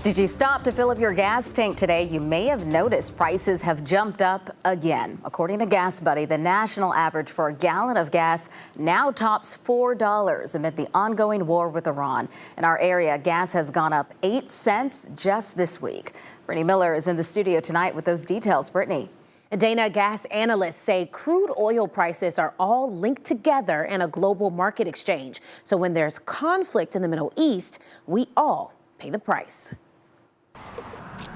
Did you stop to fill up your gas tank today? You may have noticed prices have jumped up again. According to Gas Buddy, the national average for a gallon of gas now tops $4 amid the ongoing war with Iran. In our area, gas has gone up 8 cents just this week. Brittany Miller is in the studio tonight with those details. Brittany. Dana, gas analysts say crude oil prices are all linked together in a global market exchange. So when there's conflict in the Middle East, we all pay the price.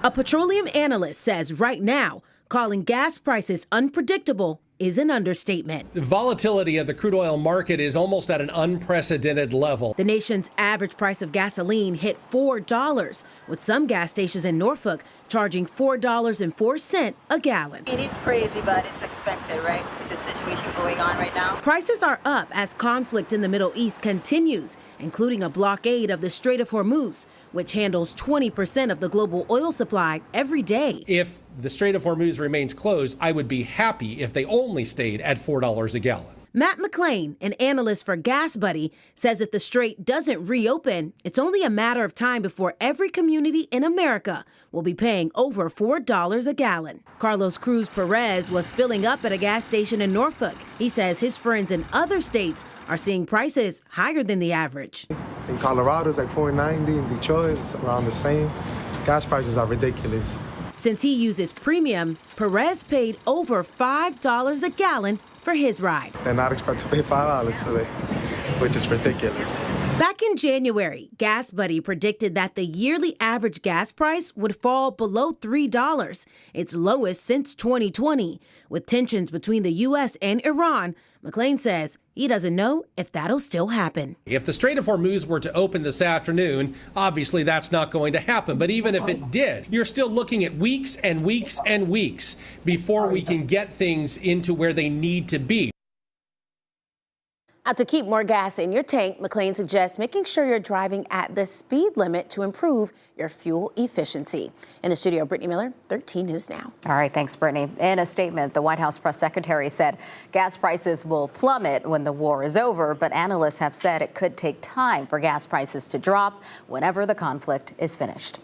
A petroleum analyst says right now, calling gas prices unpredictable is an understatement. The volatility of the crude oil market is almost at an unprecedented level. The nation's average price of gasoline hit $4, with some gas stations in Norfolk charging $4.04 a gallon. It's crazy, but it's expected, right? With the situation going on right now. Prices are up as conflict in the Middle East continues, including a blockade of the Strait of Hormuz, which handles 20% of the global oil supply every day. If the Strait of Hormuz remains closed, I would be happy if they only stayed at $4 a gallon. Matt McLean, an analyst for Gas Buddy, says if the strait doesn't reopen, it's only a matter of time before every community in America will be paying over $4 a gallon. Carlos Cruz Perez was filling up at a gas station in Norfolk. He says his friends in other states are seeing prices higher than the average. In Colorado, it's like $4.90. In Detroit, it's around the same. Gas prices are ridiculous. Since he uses premium, Perez paid over $5 a gallon for his ride. They're not expected to pay $5 today, which is ridiculous. Back in January, Gas Buddy predicted that the yearly average gas price would fall below $3, its lowest since 2020. With tensions between the U.S. and Iran, McLean says he doesn't know if that'll still happen. If the Strait of Hormuz were to open this afternoon, obviously that's not going to happen. But even if it did, you're still looking at weeks and weeks and weeks before we can get things into where they need to be. Now, to keep more gas in your tank, McLean suggests making sure you're driving at the speed limit to improve your fuel efficiency. In the studio, Brittany Miller, 13 News Now. All right, thanks, Brittany. In a statement, the White House press secretary said gas prices will plummet when the war is over, but analysts have said it could take time for gas prices to drop whenever the conflict is finished.